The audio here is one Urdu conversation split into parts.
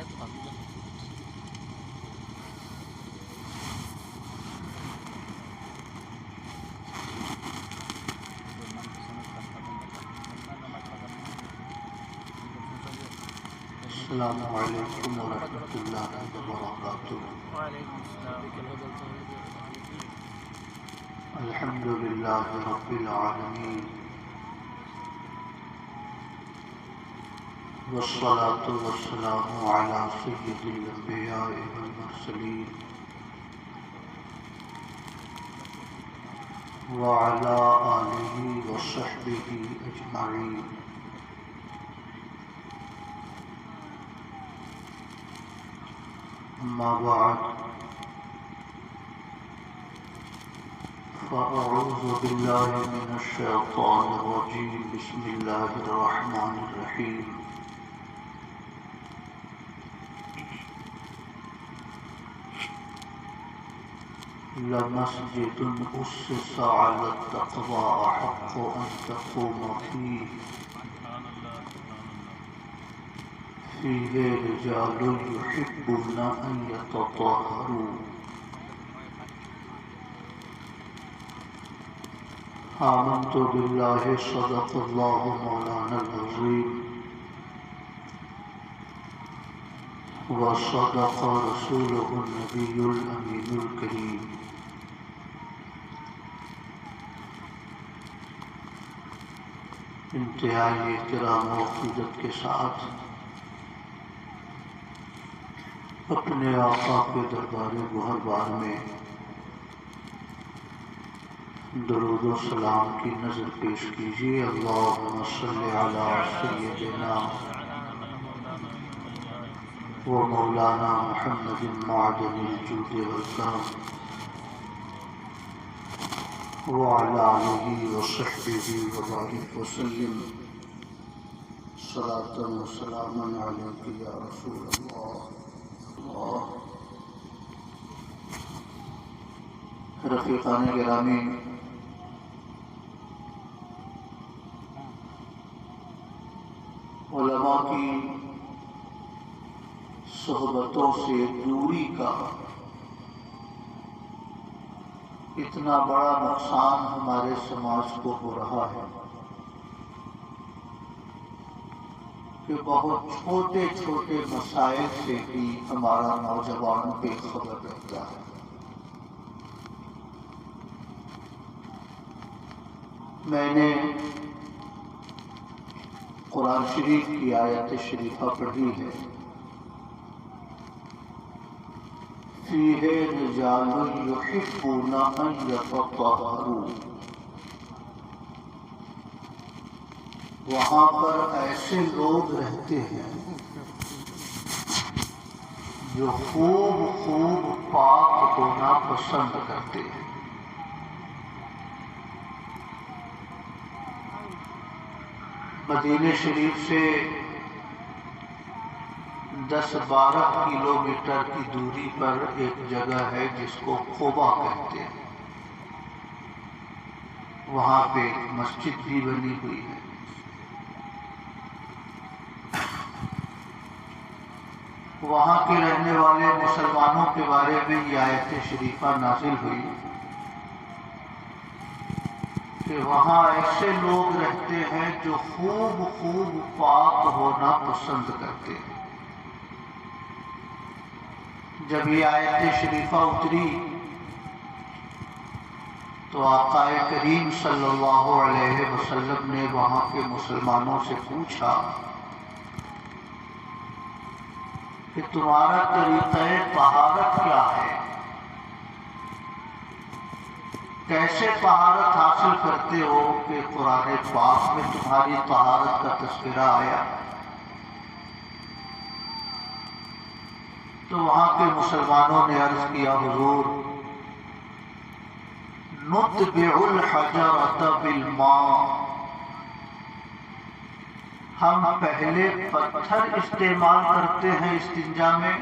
السلام علیکم ورحمۃ اللہ وبرکاتہ۔ وعلیکم السلام۔ الحمد للہ رب العالمین، والصلاة والسلام علی سید الانبیاء والمرسلین وعلی آلہ وصحبہ اجمعین۔ اما بعد، فأعوذ باللہ من الشیطان الرجیم، بسم اللہ الرحمن الرحیم۔ لمسجد أسس على التقوى أحق أن تقوم فيه رجال يحبون أن يتطهروا آمنت بالله صدق الله مولانا العظيم وصدق رسوله النبي الأمين الكريم۔ انتہائی احترام و عقیدت کے ساتھ اپنے آقا کے دربار گہربار میں درود و سلام کی نظر پیش کیجیے۔ اللہم صلی علی سیدنا و مولانا محمد معدن الجود والکرم وعلى آلہ وصحبہ وبارک وسلم، صلاۃ و سلاما علیک یا رسول اللہ۔ رفیقان گرامی، علماء کی صحبتوں سے دوری کا اتنا بڑا نقصان ہمارے سماج کو ہو رہا ہے کہ بہت چھوٹے چھوٹے مسائل سے بھی ہمارا نوجوان بے خبر رہتا ہے۔ میں نے قرآن شریف کی آیت شریفہ پڑھی ہے، فیہ رجال یحبون ان یتطہروا۔ وہاں پر ایسے لوگ رہتے ہیں جو خوب خوب پاک ہونا پسند کرتے ہیں۔ مدینہ شریف سے 10-12 کلومیٹر کی دوری پر ایک جگہ ہے جس کو قبا کہتے ہیں۔ وہاں پہ ایک مسجد بھی بنی ہوئی ہے۔ وہاں کے رہنے والے مسلمانوں کے بارے میں یہ آیت شریفہ نازل ہوئی کہ وہاں ایسے لوگ رہتے ہیں جو خوب خوب پاک ہونا پسند کرتے ہیں۔ جب یہ آیت شریفہ اتری تو آقا کریم صلی اللہ علیہ وسلم نے وہاں کے مسلمانوں سے پوچھا کہ تمہارا طریقہ طہارت کیا ہے؟ کیسے طہارت حاصل کرتے ہو کہ قرآن پاک میں تمہاری طہارت کا تذکرہ آیا؟ تو وہاں کے مسلمانوں نے عرض کیا، حضور نتبع الحجرۃ بالماء، ہم پہلے پتھر استعمال کرتے ہیں استنجا میں،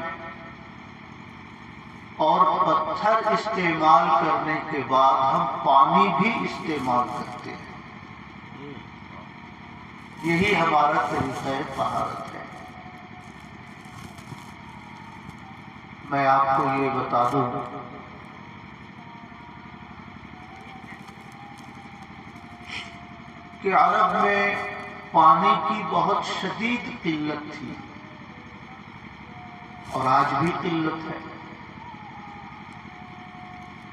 اور پتھر استعمال کرنے کے بعد ہم پانی بھی استعمال کرتے ہیں۔ یہی ہمارا طریقہ طہارت ہے۔ میں آپ کو یہ بتا دوں کہ عرب میں پانی کی بہت شدید قلت تھی اور آج بھی قلت ہے۔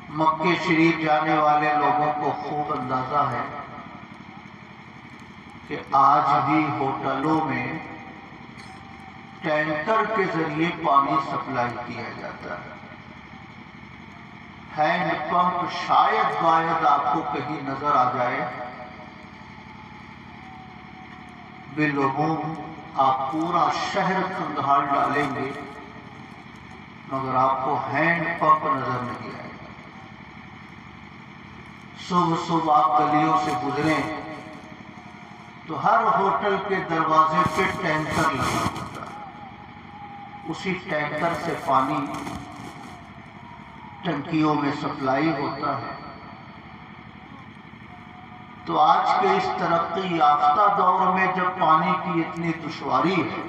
مکہ شریف جانے والے لوگوں کو خوب اندازہ ہے کہ آج بھی ہوٹلوں میں ٹینکر کے ذریعے پانی سپلائی کیا جاتا ہے۔ ہینڈ پمپ شاید باید آپ کو کہیں نظر آ جائے، بالعموم آپ پورا شہر کندھار ڈالیں گے مگر آپ کو ہینڈ پمپ نظر نہیں آئے گا۔ صبح صبح آپ گلیوں سے گزریں تو ہر ہوٹل کے دروازے پہ ٹینکر لگا ہوتا ہے، اسی ٹینکر سے پانی ٹنکیوں میں سپلائی ہوتا ہے۔ تو آج کے اس ترقی یافتہ دور میں جب پانی کی اتنی دشواری ہے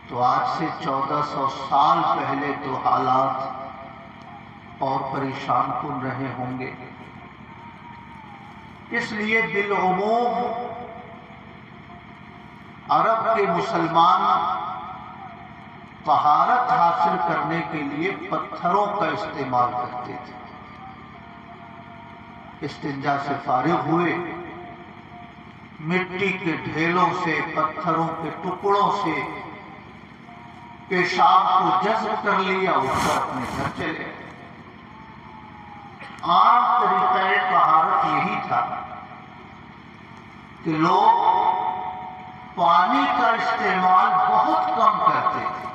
تو آج سے 1400 سال پہلے تو حالات اور پریشان کن رہے ہوں گے۔ اس لیے بالعموم عرب کے مسلمان طہارت حاصل کرنے کے لیے پتھروں کا استعمال کرتے تھے۔ استنجا سے فارغ ہوئے، مٹی کے ڈھیلوں سے، پتھروں کے ٹکڑوں سے پیشاب کو جذب کر لیا، اٹھ کر اپنے گھر چلے گئے۔ عام طریقہ طہارت یہی تھا کہ لوگ پانی کا استعمال بہت کم کرتے تھے۔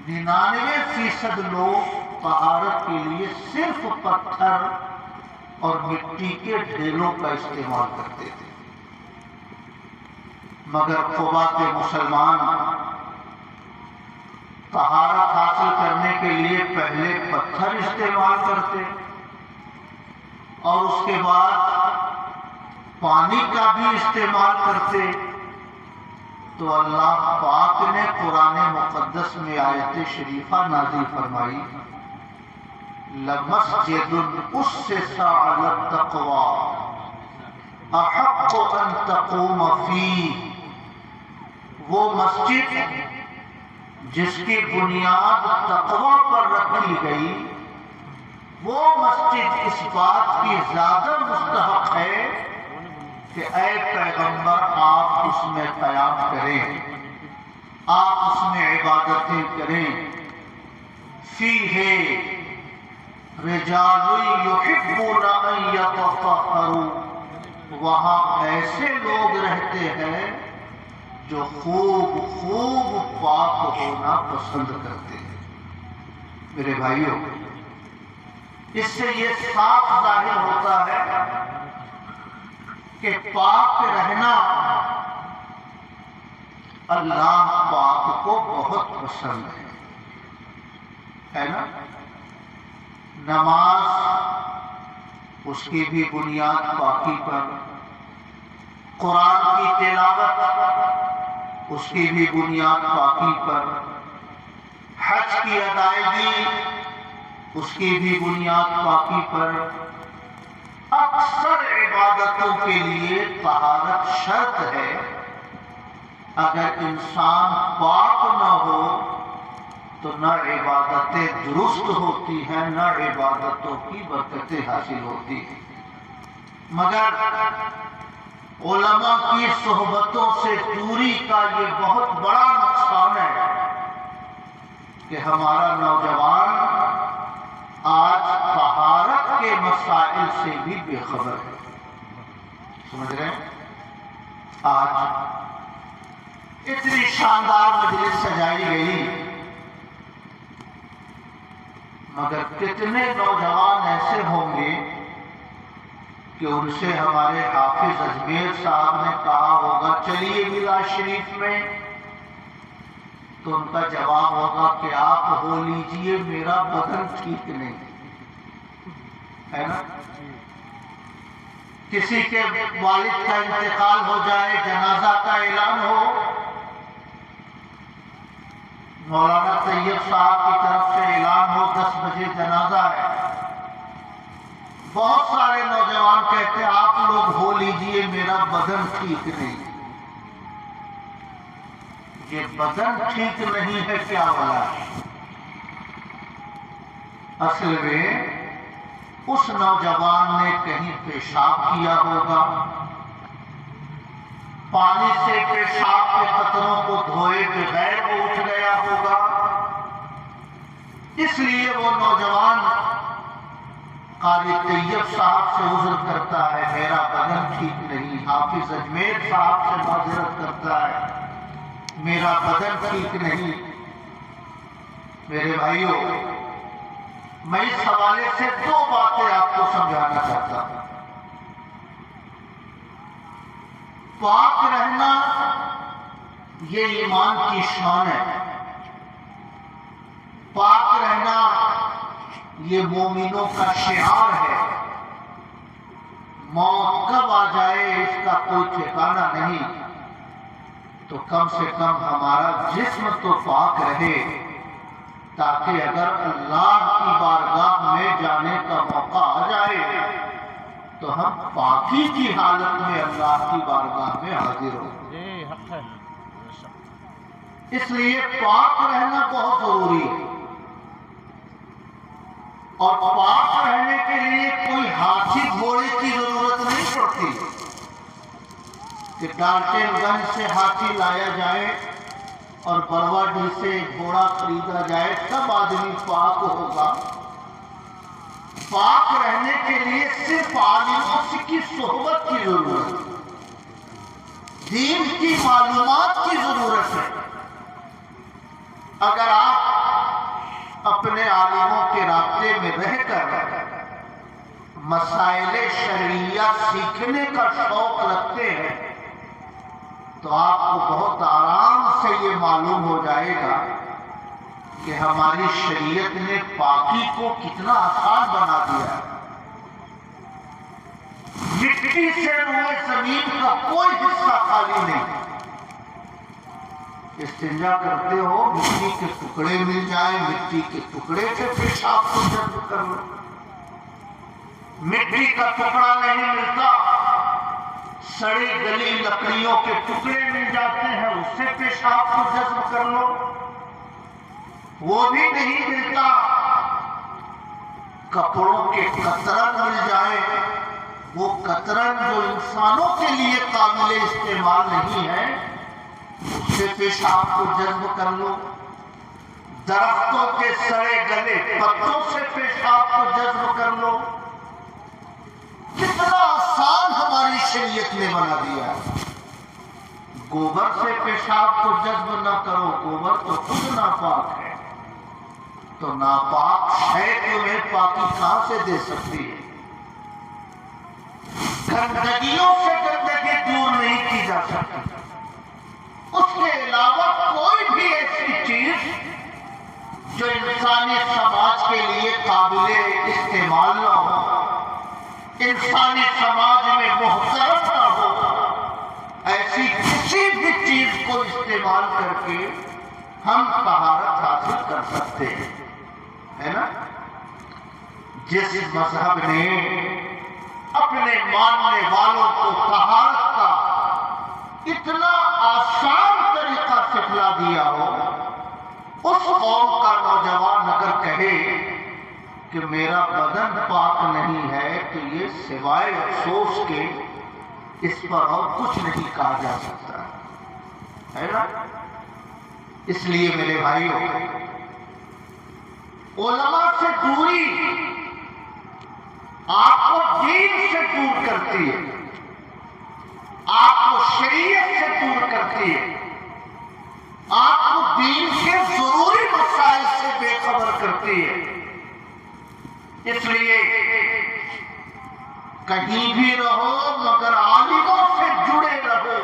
99% لوگ طہارت کے لیے صرف پتھر اور مٹی کے ڈھیلوں کا استعمال کرتے تھے، مگر قبا کے مسلمان طہارت حاصل کرنے کے لیے پہلے پتھر استعمال کرتے اور اس کے بعد پانی کا بھی استعمال کرتے۔ تو اللہ پاک نے قرآن مقدس میں آیت شریفہ نازل فرمائی، لَمَسْجِدٌ أُسِّسَ عَلَى التَّقْوَىٰ أَحَقُّ أَن تَقُومَ فِيهِ۔ وہ مسجد جس کی بنیاد تقوی پر رکھی گئی، وہ مسجد اس بات کی زیادہ مستحق ہے کہ اے پیغمبر آپ اس میں قیام کریں، آپ اس میں عبادتیں کریں۔ فیہ رجال یحبون ان یتطہروا، وہاں ایسے لوگ رہتے ہیں جو خوب پاک ہونا پسند کرتے ہیں۔ میرے بھائیوں، اس سے یہ صاف ظاہر ہوتا ہے کہ پاک رہنا اللہ پاک کو بہت پسند ہے نا؟ نماز اس کی بھی بنیاد پاکی پر، قرآن کی تلاوت اس کی بھی بنیاد پاکی پر، حج کی ادائیگی اس کی بھی بنیاد پاکی پر۔ اکثر عبادتوں کے لیے طہارت شرط ہے۔ اگر انسان پاک نہ ہو تو نہ عبادتیں درست ہوتی ہیں، نہ عبادتوں کی برکتیں حاصل ہوتی ہیں۔ مگر علماء کی صحبتوں سے دوری کا یہ بہت بڑا نقصان ہے کہ ہمارا نوجوان آج طہارت کے مسائل سے بھی بے خبر ہے۔ سمجھ رہے ہیں؟ آج اتنی شاندار مجلس سجائی گئی مگر کتنے نوجوان ایسے ہوں گے کہ ان سے ہمارے حافظ اجمیر صاحب نے کہا ہوگا چلیے میراث شریف میں، تو ان کا جواب ہوگا کہ آپ ہو لیجئے، میرا بدن ٹھیک نہیں ہے نا؟ کسی کے والد کا انتقال ہو جائے، جنازہ کا اعلان ہو مولانا طیب صاحب کی طرف سے اعلان ہو 10 بجے جنازہ ہے، بہت سارے نوجوان کہتے ہیں آپ لوگ ہو لیجئے، میرا بدن ٹھیک نہیں۔ یہ بدن ٹھیک نہیں ہے کیا والا؟ اصل میں اس نوجوان نے کہیں پیشاب کیا ہوگا، پانی سے پیشاب کے قطروں کو دھوئے بغیر وہ اٹھ گیا ہوگا، اس لیے وہ نوجوان قاری طیب صاحب سے عذر کرتا ہے میرا بدن ٹھیک نہیں، حافظ اجمیر صاحب سے معذرت کرتا ہے میرا بدن ٹھیک نہیں۔ میرے بھائیوں، میں اس حوالے سے 2 باتیں آپ کو سمجھانا چاہتا ہوں۔ پاک رہنا یہ ایمان کی شان ہے، پاک رہنا یہ مومنوں کا شعار ہے۔ موت کب آ جائے اس کا کوئی ٹھکانہ نہیں، تو کم سے کم ہمارا جسم تو پاک رہے، تاکہ اگر اللہ کی بارگاہ میں جانے کا موقع آ جائے تو ہم پاکی کی حالت میں اللہ کی بارگاہ میں حاضر ہوں۔ اس لیے پاک رہنا بہت ضروری ہے، اور پاک رہنے کے لیے کوئی ہاتھی گھوڑے کی ضرورت نہیں پڑتی کہ ڈالٹن گنج سے ہاتھی لایا جائے اور برواڈی سے گھوڑا خریدا جائے تب آدمی پاک ہوگا۔ پاک رہنے کے لیے صرف عالموں کی صحبت کی ضرورت ہے، دین کی معلومات کی ضرورت ہے۔ اگر آپ اپنے عالموں کے رابطے میں رہ کر مسائل شرعیہ سیکھنے کا شوق رکھتے ہیں تو آپ کو بہت آرام سے یہ معلوم ہو جائے گا کہ ہماری شریعت نے پاکی کو کتنا آسان بنا دیا ہے۔ مٹی سے روئے زمین کا کوئی حصہ خالی نہیں۔ استنجا کرتے ہو، مٹی کے ٹکڑے مل جائیں، مٹی کے ٹکڑے سے پیشاب کو جذب کر لو۔ مٹی کا ٹکڑا نہیں ملتا، سڑی گلی لکڑیوں کے ٹکڑے مل جاتے ہیں، اس سے پیشاب کو جذب کر لو۔ وہ بھی نہیں ملتا، کپڑوں کے قطرن مل جائیں، وہ قطرن جو انسانوں کے لیے قابل استعمال نہیں ہے، اس سے پیشاب کو جذب کر لو۔ درختوں کے سڑے گلے پتوں سے پیشاب کو جذب کر لو۔ کتنا آسان ہماری شریعت نے بنا دیا ہے۔ گوبر سے پیشاب کو جذب نہ کرو، گوبر تو خود ناپاک ہے، تو ناپاک شے تمہیں پاکی کہاں سے دے سکتی ہے؟ گندگیوں سے گندگی دور نہیں کی جا سکتی۔ اس کے علاوہ کوئی بھی ایسی چیز جو انسانی سماج کے لیے قابل استعمال نہ ہو، انسانی سماج میں محترم نہ ہو، ایسی کسی بھی چیز کو استعمال کر کے ہم طہارت حاصل کر سکتے ہیں، ہے نا؟ جس مذہب نے اپنے ماننے والوں کو طہارت کا اتنا آسان طریقہ سکھلا دیا ہو، اس قوم کا نوجوان اگر کہے کہ میرا بدن پاک نہیں ہے تو یہ سوائے افسوس کے اس پر اور کچھ نہیں کہا جا سکتا ہے نا؟ اس لیے میرے بھائیوں، علماء سے دوری آپ کو دین سے دور کرتی ہے، آپ کو شریعت سے دور کرتی ہے، آپ کو دین کے ضروری مسائل سے بے خبر کرتی ہے۔ اس لیے کہیں بھی رہو مگر عالموں سے جڑے رہو۔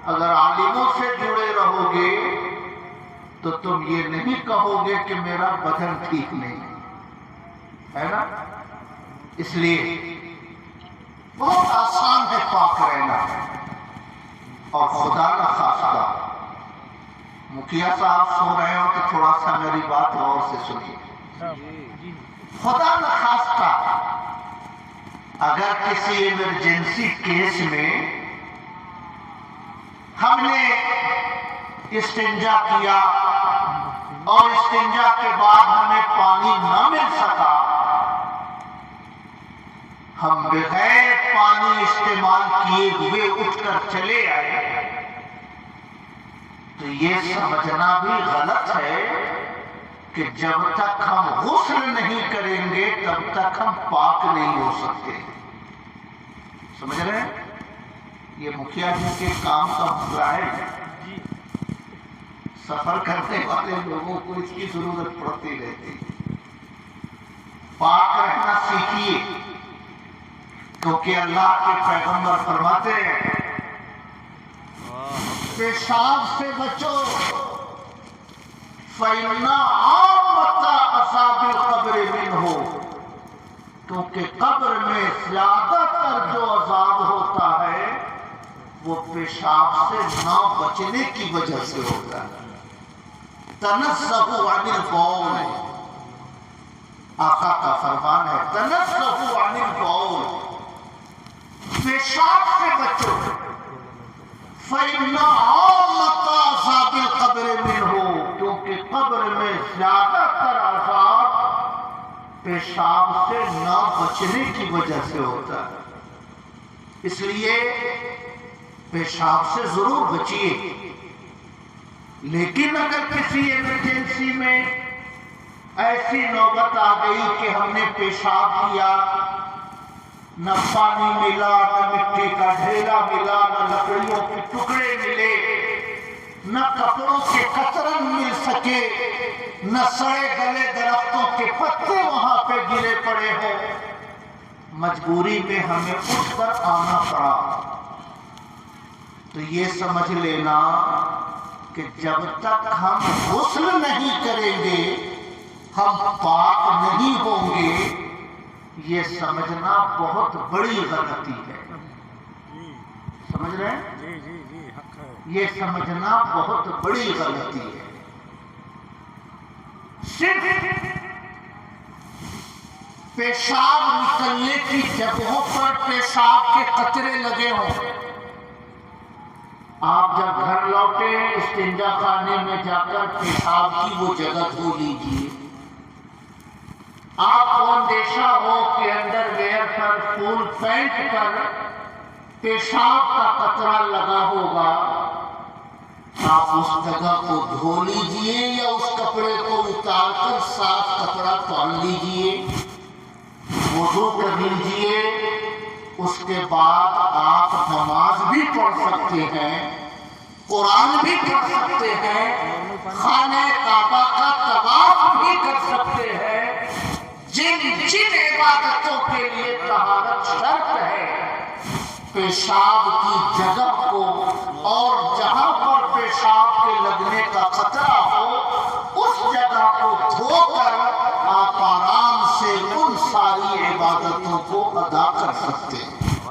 اگر عالموں سے جڑے رہو گے تو تم یہ نہیں کہو گے کہ میرا بدن ٹھیک نہیں ہے نا؟ اس لیے بہت آسان ہے پاک رہنا، اور خدا نہ خواستہ مکھیا صاحب سو رہے ہو تو تھوڑا سا میری بات غور سے سنیے. خدا نخواستہ اگر کسی ایمرجنسی کیس میں ہم نے استنجا کیا اور استنجا کے بعد ہمیں پانی نہ مل سکا، ہم بغیر پانی استعمال کیے ہوئے اٹھ کر چلے آئے، تو یہ سمجھنا بھی غلط ہے کہ جب تک ہم غسل نہیں کریں گے تب تک ہم پاک نہیں ہو سکتے. سمجھ رہے ہیں؟ یہ مکھیا جی کے کام کا مسئلہ ہے. سفر کرنے والے لوگوں کو اس کی ضرورت پڑتی رہتی. پاک رہنا سیکھیے، کیونکہ اللہ کے پیغمبر فرماتے ہیں پیشاب سے بچو، فَإِنَّ عَامَّةَ أَصْحَابِ الْقَبْرِ مِنْهُ، کیونکہ قبر میں زیادہ تر جو عذاب ہوتا ہے وہ پیشاب سے نہ بچنے کی وجہ سے ہوتا ہے. تنزہوا عن البول، آقا کا فرمان ہے تنزہوا عن البول، پیشاب سے بچو. فَإِنَّ عَامَّةَ أَصْحَابِ الْقَبْرِ مِنْهُ، کیونکہ قبر میں زیادہ تر عذاب پیشاب سے نہ بچنے کی وجہ سے ہوتا ہے. اس لیے پیشاب سے ضرور بچیے. لیکن اگر کسی ایمرجنسی میں ایسی نوبت آ گئی کہ ہم نے پیشاب کیا، نہ پانی ملا، نہ مٹی کا ڈھیلا ملا، نہ لکڑیوں کے ٹکڑے ملے، نہ کپڑوں کے قطرن مل سکے، نہ سڑے گلے درختوں کے پتے وہاں پہ گرے پڑے ہیں، مجبوری میں ہمیں اٹھ کر آنا پڑا، تو یہ سمجھ لینا کہ جب تک ہم غسل نہیں کریں گے ہم پاک نہیں ہوں گے. یہ سمجھنا بہت بڑی غلطی ہے. سمجھ رہے ہیں؟ یہ سمجھنا بہت بڑی غلطی ہے. صرف پیشاب نکلنے کی جگہوں پر پیشاب کے قطرے لگے ہوں. آپ جب گھر لوٹے استنجا خانے میں جا کر پیشاب کی وہ جگہ دھو لیجیے. آپ کو اندیشہ ہو کہ انڈر ویئر پر، فل پینٹ پر پیشاب کا قطرہ لگا ہوگا، آپ اس جگہ کو دھو لیجیے یا اس کپڑے کو اتار کر صاف کپڑا پہن لیجیے، وضو کر لیجیے. اس کے بعد آپ نماز بھی پڑھ سکتے ہیں، قرآن بھی پڑھ سکتے ہیں، خانہ کعبہ کا طواف بھی کر سکتے ہیں. جن عبادتوں کے لیے طہارت شرط ہے، پیشاب کی جگہ کو اور جہاں پر پیشاب کے لگنے کا خطرہ ہو اس جگہ کو دھو کر آپ آرام سے ان ساری عبادتوں کو ادا کر سکتے ہیں.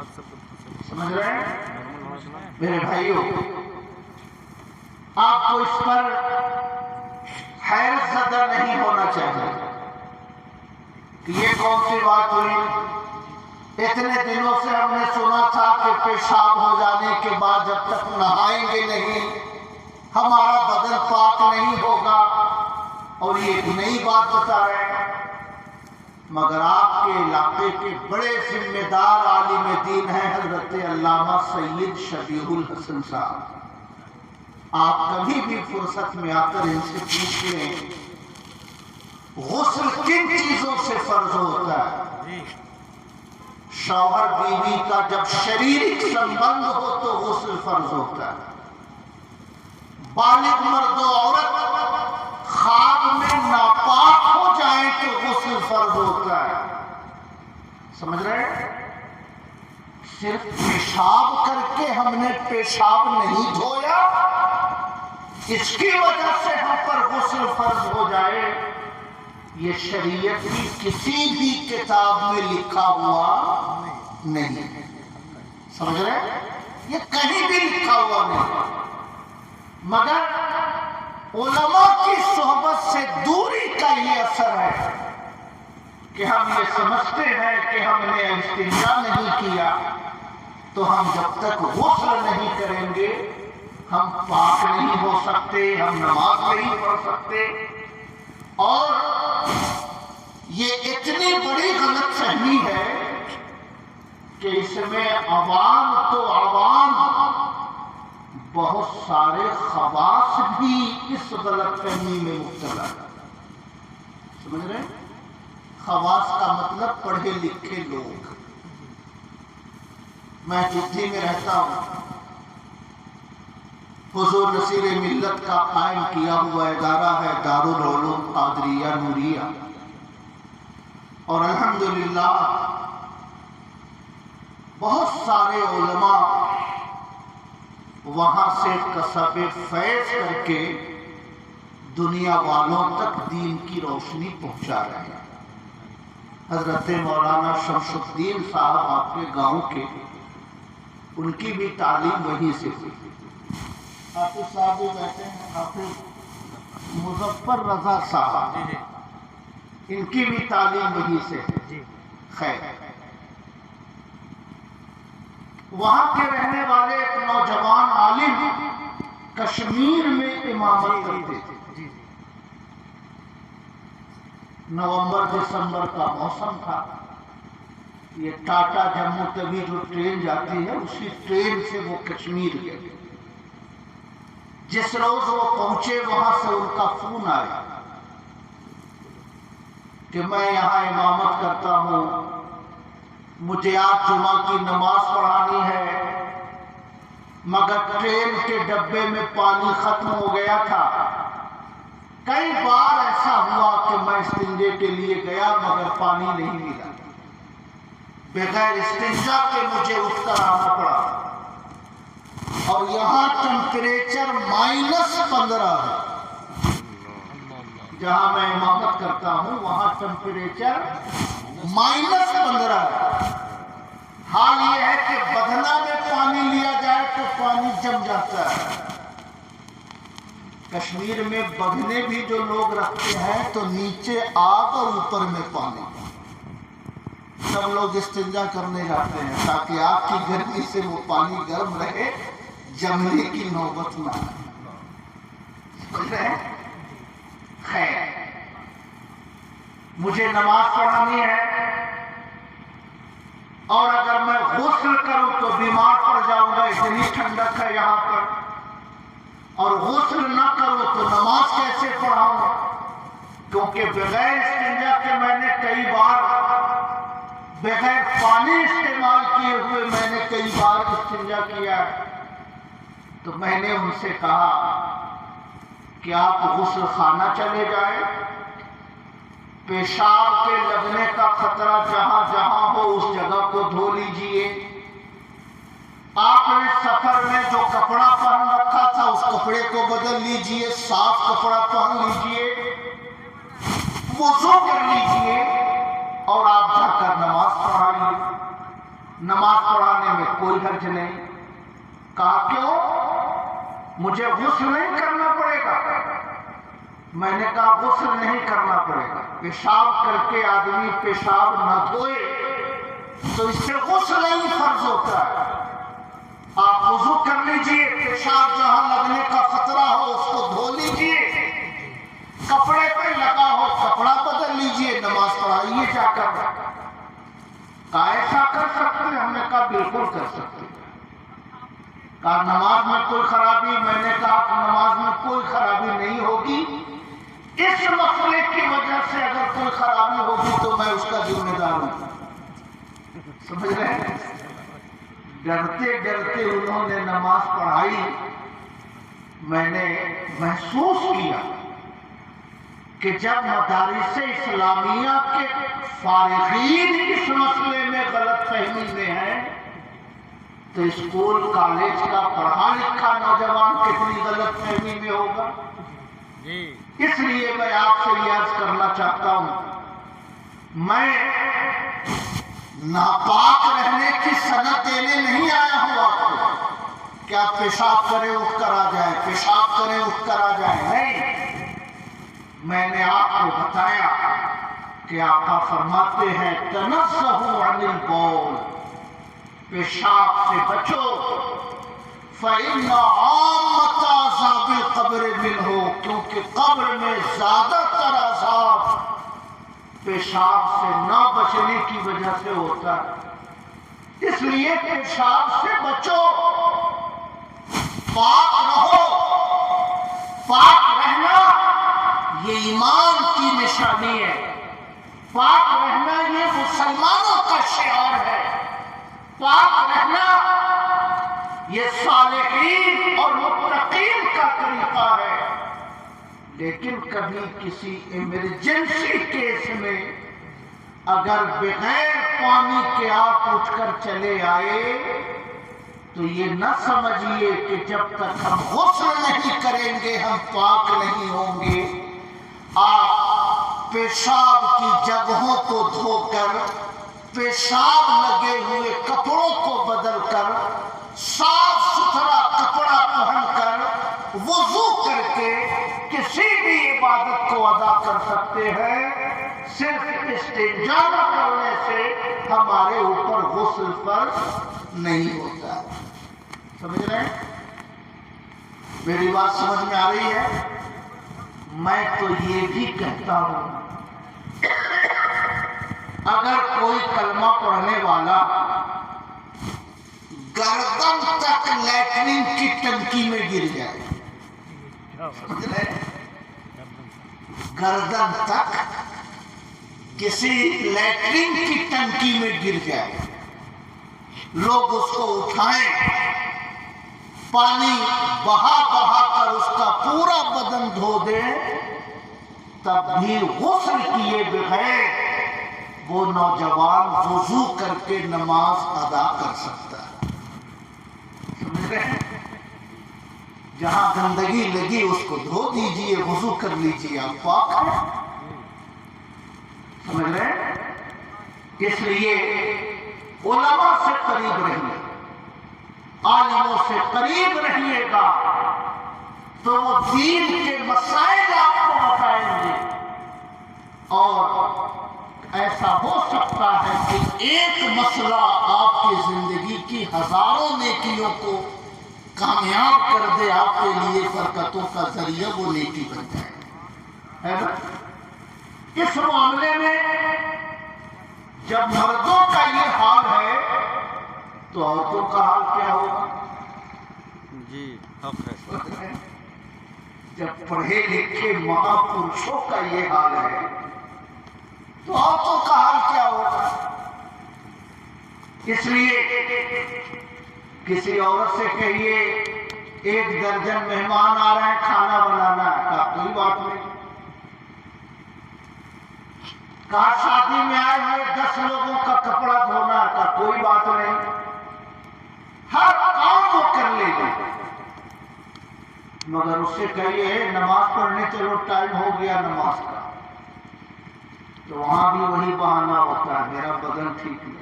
سمجھ رہے ہیں میرے بھائیوں؟ آپ کو اس پر حیرت زدہ نہیں ہونا چاہیے کہ یہ کون سی بات ہوئی. اتنے دنوں سے ہم نے سنا تھا کہ پیشاب ہو جانے کے بعد جب تک نہائیں گے نہیں ہمارا بدن پاک نہیں ہوگا، اور یہ ایک نئی بات بتا رہے ہیں. مگر آپ کے علاقے کے بڑے ذمہ دار عالم دین ہیں حضرت علامہ سید شبیہ الحسن صاحب. آپ کبھی بھی فرصت میں آ کر ان سے پوچھ لیں غسل کن چیزوں سے فرض ہوتا ہے. شوہر بیوی کا جب شریرک سمبند ہو تو غسل فرض ہوتا ہے. بالغ مرد و عورت خواب میں ناپاک ہو جائیں تو غسل فرض ہوتا ہے. سمجھ رہے ہیں؟ صرف پیشاب کر کے ہم نے پیشاب نہیں دھویا اس کی وجہ سے ہم پر غسل فرض ہو جائے، یہ شریعت کی کسی بھی کتاب میں لکھا ہوا نہیں. سمجھ رہے ہیں؟ یہ کہیں بھی لکھا ہوا نہیں. مگر علماء کی صحبت سے دوری کا یہ اثر ہے کہ ہم یہ سمجھتے ہیں کہ ہم نے استنجا نہیں کیا تو ہم جب تک غسل نہیں کریں گے ہم پاک نہیں ہو سکتے، ہم نماز نہیں پڑھ سکتے. اور یہ اتنی بڑی غلط فہمی ہے کہ اس میں عوام تو عوام، بہت سارے خواص بھی اس غلط فہمی میں مبتلا ہیں. سمجھ رہے ہیں؟ خواص کا مطلب پڑھے لکھے لوگ. میں جدھی میں رہتا ہوں، حضور نصیر ملت کا قائم کیا ہوا ادارہ ہے دارالعلوم قادریہ نوریہ، اور الحمدللہ بہت سارے علماء وہاں سے کسب فیض کر کے دنیا والوں تک دین کی روشنی پہنچا رہے ہیں. حضرت مولانا شمس الدین صاحب آپ کے گاؤں کے، ان کی بھی تعلیم وہیں سے ہوئی. حافظ صاحب بھی بیٹھے ہیں، حافظ مظفر رضا صاحب، ان کی بھی تعلیم وہیں سے ہے. خیر، وہاں کے رہنے والے ایک نوجوان عالم کشمیر میں امامت کرتے تھے. نومبر دسمبر کا موسم تھا. یہ ٹاٹا جموں تبھی جو ٹرین جاتی ہے اسی ٹرین سے وہ کشمیر گئے. جس روز وہ پہنچے وہاں سے ان کا فون آیا کہ میں یہاں امامت کرتا ہوں، مجھے آج جمعہ کی نماز پڑھانی ہے، مگر ٹرین کے ڈبے میں پانی ختم ہو گیا تھا. کئی بار ایسا ہوا کہ میں استنجے کے لیے گیا مگر پانی نہیں ملا. بغیر استنجا کے مجھے اٹھ کر آنا پڑا، اور یہاں ٹمپریچر -15 ہے. جہاں میں امامت کرتا ہوں وہاں ٹمپریچر -15 ہے. حال یہ ہے کہ بدنا میں پانی لیا جائے تو پانی جم جاتا ہے. کشمیر میں بدنے بھی جو لوگ رکھتے ہیں تو نیچے آگ اور اوپر میں پانی. سب لوگ استنجا کرنے جاتے ہیں تاکہ آگ کی گرمی سے وہ پانی گرم رہے، جمنے کی نوبت نہ آئے. سمجھ رہے ہیں؟ خیر، مجھے نماز پڑھانی ہے، اور اگر میں غسل کروں تو بیمار پڑ جاؤں گا، اتنی ٹھنڈک ہے یہاں پر، اور غسل نہ کروں تو نماز کیسے پڑھاؤں گا؟ کیونکہ بغیر استنجا کے میں نے کئی بار، بغیر پانی استعمال کیے ہوئے میں نے کئی بار استنجا کیا. تو میں نے ان سے کہا کہ آپ غسل خانہ چلے جائیں، پیشاب کے لگنے کا خطرہ جہاں جہاں ہو اس جگہ کو دھو لیجئے. آپ نے سفر میں جو کپڑا پہن رکھا تھا اس کپڑے کو بدل لیجئے، صاف کپڑا پہن لیجئے، وضو کر لیجئے، اور آپ جا کر نماز پڑھائیے. نماز پڑھانے میں کوئی حرج نہیں. کہا کیوں؟ مجھے غسل نہیں کرنا پڑے گا. میں نے کہا غسل نہیں کرنا پڑے گا. پیشاب کر کے آدمی پیشاب نہ دھوئے تو اس سے غسل نہیں فرض ہوتا ہے. آپ وضو کر لیجئے، پیشاب جہاں لگنے کا خطرہ ہو اس کو دھو لیجئے، کپڑے پہ لگا ہو کپڑا بدل لیجئے، نماز پڑھائیے جا کر. کہا ایسا کر سکتے؟ ہم نے کہا بالکل کر سکتے. کہا نماز میں کوئی خرابی؟ میں نے کہا کہ نماز میں کوئی خرابی نہیں ہوگی. اس مسئلے کی وجہ سے اگر کوئی خرابی ہوگی تو میں اس کا ذمہ دار ہوں. سمجھ رہے ہیں؟ ڈرتے ڈرتے انہوں نے نماز پڑھائی. میں نے محسوس کیا کہ جب مدارس اسلامیہ کے فارغین اس مسئلے میں غلط فہمی میں ہیں تو اسکول کالج کا پڑھا لکھا نوجوان کتنی غلط فہمی میں ہوگا. اس لیے میں آپ سے یہ عرض کرنا چاہتا ہوں، میں ناپاک رہنے کی سند دینے نہیں آیا ہوں آپ کو. کیا پیشاب کرے اٹھ کر آ جائے، پیشاب کرے اٹھ کر آ جائے؟ نہیں، میں نے آپ کو بتایا کہ آقا فرماتے ہیں تنزہوا عن البول، پیشاب سے بچو، فَإِنَّ عَامَّةَ عَذَابِ الْقَبْرِ مِنْهُ، کیونکہ قبر میں زیادہ تر عذاب پیشاب سے نہ بچنے کی وجہ سے ہوتا ہے، اس لیے پیشاب سے بچو، پاک رہو۔ پاک رہنا یہ ایمان کی نشانی ہے، پاک رہنا یہ مسلمانوں کا شعار ہے، پاک رہنا یہ صالحین اور متقین کا طریقہ ہے۔ لیکن کبھی کسی ایمرجنسی کیس میں اگر بغیر پانی کے آپ اٹھ کر چلے آئے تو یہ نہ سمجھیے کہ جب تک ہم غسل نہیں کریں گے ہم پاک نہیں ہوں گے۔ آپ پیشاب کی جگہوں کو دھو کر، پیشاب لگے ہوئے کپڑوں کو بدل کر، صاف ستھرا کپڑا پہن کر، وضو کر کے کسی بھی عبادت کو ادا کر سکتے ہیں۔ صرف استنجا نہ کرنے سے ہمارے اوپر غسل فرض نہیں ہوتا۔ سمجھ رہے ہیں؟ میری بات سمجھ میں آ رہی ہے؟ میں تو یہ بھی کہتا ہوں اگر کوئی کلمہ پڑھنے والا گردن تک لیٹرین کی ٹنکی میں گر جائے، سمجھ رہے ہیں؟ گردن تک کسی لیٹرین کی ٹنکی میں گر جائے، لوگ اس کو اٹھائیں، پانی بہا بہا کر اس کا پورا بدن دھو دیں، تب بھی غسل کیے بغیر وہ نوجوان وضو کر کے نماز ادا کر سکتا ہے۔ سمجھ رہے ہیں؟ جہاں گندگی لگی اس کو دھو دیجئے، وضو کر لیجئے، آپ پاک ہیں۔ سمجھ رہے ہیں؟ اس لیے علماء سے قریب رہیے، عالموں سے قریب رہیے گا تو وہ دین کے مسائل آپ کو بتائیں گے، اور ایسا ہو سکتا ہے کہ ایک مسئلہ آپ کی زندگی کی ہزاروں نیکیوں کو کامیاب کر دے، آپ کے لیے برکتوں کا ذریعہ وہ نیکی بن جائے، ہے نا؟ اس معاملے میں جب مردوں کا یہ حال ہے تو عورتوں کا حال کیا ہوگا؟ جی حق ہے۔ جب پڑھے لکھے مہاپرشوں کا یہ حال ہے تو عورتوں کا حال کیا ہوگا؟ اس لیے کسی عورت سے کہیے 1 درجن مہمان آ رہے ہیں کھانا بنانا ہے، کہا کوئی بات نہیں۔ کہا شادی میں آئے ہوئے 10 لوگوں کا کپڑا دھونا ہے، کہا کوئی بات نہیں، ہر کام وہ کر لے گی، مگر اس سے کہیے نماز پڑھنے چلو ٹائم ہو گیا نماز کا، تو وہاں بھی وہی بہانہ ہوتا ہے میرا بدن ٹھیک نہیں،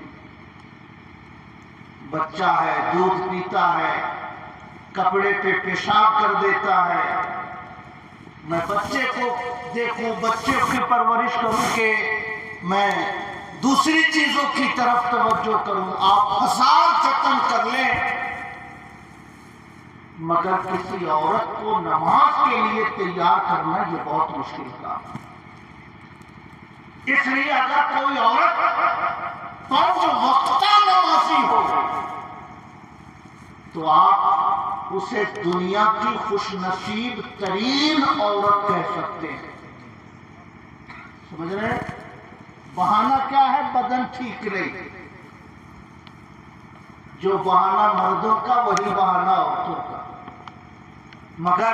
بچہ ہے دودھ پیتا ہے، کپڑے پہ پیشاب کر دیتا ہے، میں بچے کو دیکھوں، بچے کی پرورش کروں کہ میں دوسری چیزوں کی طرف توجہ کروں، آپ 1000 جتن کر لیں مگر کسی عورت کو نماز کے لیے تیار کرنا یہ بہت مشکل کام ہے۔ اس لیے اگر کوئی عورت 5 وقتہ نمازی ہو تو آپ اسے دنیا کی خوش نصیب ترین عورت کہہ سکتے ہیں۔ سمجھ رہے ہیں؟ بہانہ کیا ہے؟ بدن ٹھیک نہیں۔ جو بہانہ مردوں کا وہی بہانہ عورتوں کا، مگر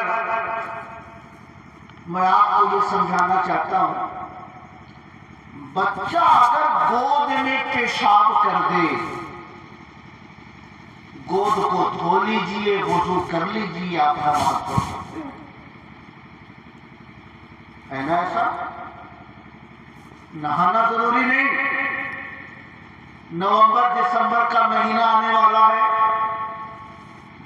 میں آپ کو یہ سمجھانا چاہتا ہوں، بچہ اگر گود میں پیشاب کر دے، گود کو دھو لیجئے، وضو کر لیجئے، آپ نماز پڑھ سکتے ہیں، ہے نا؟ ایسا نہانا ضروری نہیں۔ نومبر دسمبر کا مہینہ آنے والا ہے،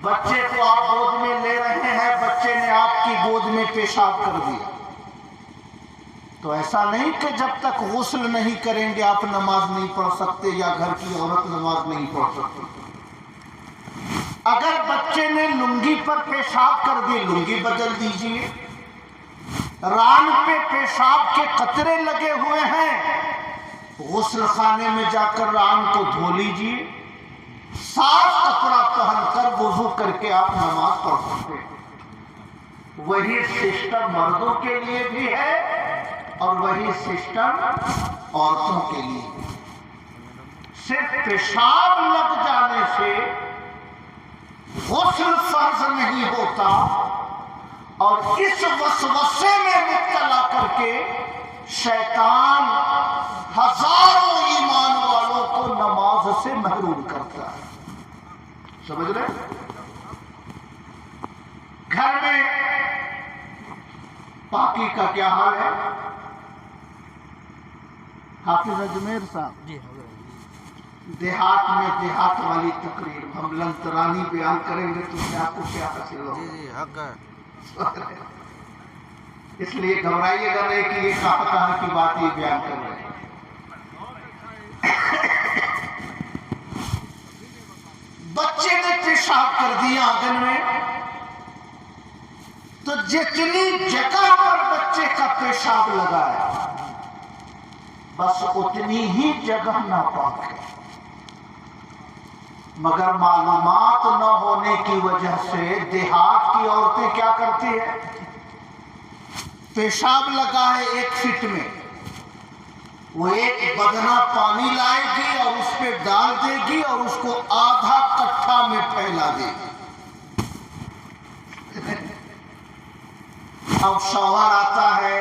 بچے کو آپ گود میں لے رہے ہیں، بچے نے آپ کی گود میں پیشاب کر دیا، تو ایسا نہیں کہ جب تک غسل نہیں کریں گے آپ نماز نہیں پڑھ سکتے یا گھر کی عورت نماز نہیں پڑھ سکتی۔ اگر بچے نے لنگی پر پیشاب کر دی، لنگی بدل دیجئے۔ ران پہ پیشاب کے قطرے لگے ہوئے ہیں، غسل خانے میں جا کر ران کو دھو لیجئے، صاف کپڑا پہن کر وضو کر کے آپ نماز پڑھ سکتے ہیں۔ وہی سسٹم مردوں کے لیے بھی ہے اور وہی سسٹم عورتوں کے لیے۔ صرف پیشاب لگ جانے سے غسل فرض نہیں ہوتا، اور اس وسوسے میں مبتلا کر کے شیطان ہزاروں ایمان والوں کو نماز سے محروم کرتا ہے۔ سمجھ رہے؟ گھر میں پاکی کا کیا حال ہے؟ حافظ اجمیر صاحب جی دیہات میں دیہات والی تقریر ہم لنترانی بیان کریں گے تو میں آپ کو کیا حاصل ہوگا؟ جی حق ہے۔ اس لیے گھبرائیے گا نہیں کہ یہ کہاں کی بات یہ بیان کر رہے ہیں۔ بچے نے پیشاب کر دیا آنگن میں، تو جتنی جگہ پر بچے کا پیشاب لگا ہے بس اتنی ہی جگہ ناپاک ہے، مگر معلومات نہ ہونے کی وجہ سے دیہات کی عورتیں کیا کرتی ہیں؟ پیشاب لگا ہے 1 فٹ میں، وہ 1 بدنہ پانی لائے گی اور اس پہ ڈال دے گی اور اس کو آدھا کٹھا میں پھیلا دے گی۔ اب شوہر آتا ہے،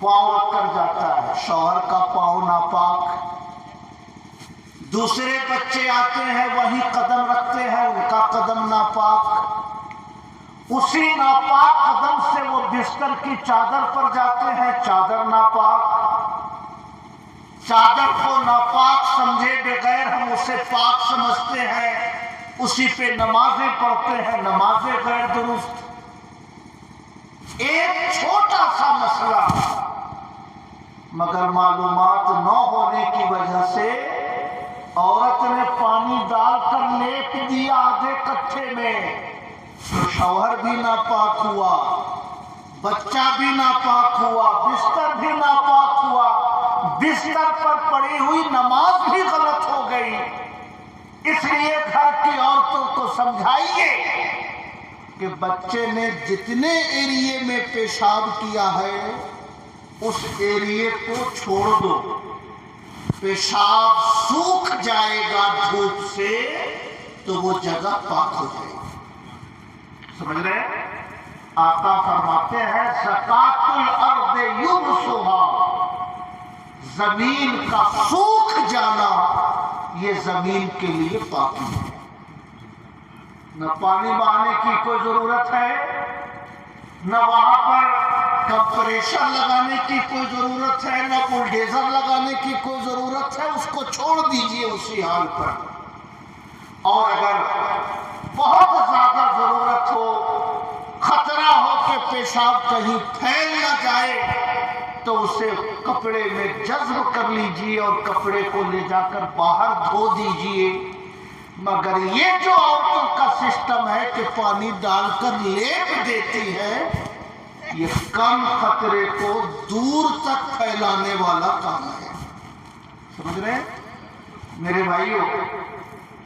پاؤں رکھ کر جاتا ہے، شوہر کا پاؤں ناپاک، دوسرے بچے آتے ہیں وہیں قدم رکھتے ہیں، ان کا قدم ناپاک، اسی ناپاک قدم سے وہ بستر کی چادر پر جاتے ہیں، چادر ناپاک، چادر کو ناپاک سمجھے بغیر ہم اسے پاک سمجھتے ہیں، اسی پہ نمازیں پڑھتے ہیں، نمازیں غیر درست۔ ایک چھوٹا سا مسئلہ، مگر معلومات نہ ہونے کی وجہ سے عورت نے پانی ڈال کر لیپ دیا آدھے کٹھے میں، تو شوہر بھی ناپاک ہوا، بچہ بھی ناپاک ہوا، بستر بھی ناپاک ہوا، بستر پر پڑی ہوئی نماز بھی غلط ہو گئی۔ اس لیے گھر کی عورتوں کو سمجھائیے کہ بچے نے جتنے ایریے میں پیشاب کیا ہے اس ایریے کو چھوڑ دو، پیشاب سوکھ جائے گا دھوپ سے تو وہ جگہ پاک ہو جائے گی۔ سمجھ رہے ہیں؟ آقا فرماتے ہیں زکوٰۃ الارض یبسها، زمین کا سوکھ جانا یہ زمین کے لیے پاکی ہے۔ نہ پانی بہانے کی کوئی ضرورت ہے، نہ وہاں پر کمپریشر لگانے کی کوئی ضرورت ہے، نہ بلڈیزر لگانے کی کوئی ضرورت ہے، اس کو چھوڑ دیجئے اسی حال پر۔ اور اگر بہت زیادہ ضرورت ہو، خطرہ ہو کہ پیشاب کہیں پھیل نہ جائے، تو اسے کپڑے میں جذب کر لیجئے اور کپڑے کو لے جا کر باہر دھو دیجئے۔ مگر یہ جو عورتوں کا سسٹم ہے کہ پانی ڈال کر لیپ دیتی ہے، یہ کم خطرے کو دور تک پھیلانے والا کام ہے۔ سمجھ رہے ہیں میرے بھائیوں؟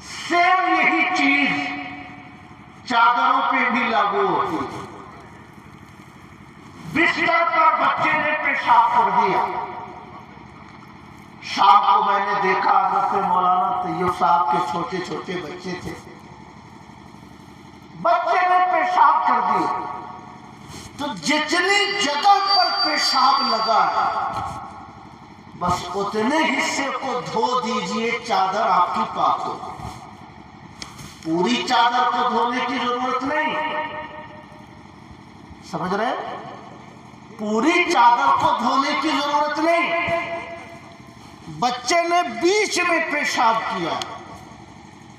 سیم یہی چیز چادروں پہ بھی لاگو ہوتی ہے۔ بستر پر بچے نے پیشاب کر دیا، شام کو میں نے دیکھا حضرت مولانا طیب صاحب کے چھوٹے چھوٹے بچے تھے، بچے نے پیشاب کر دیا، تو جتنی جگہ پر پیشاب لگا ہے بس اتنے حصے کو دھو دیجئے، چادر آپ کی پاک ہو۔ پوری چادر کو دھونے کی ضرورت نہیں، سمجھ رہے؟ پوری چادر کو دھونے کی ضرورت نہیں، بچے نے بیچ میں پیشاب کیا،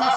10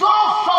200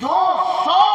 200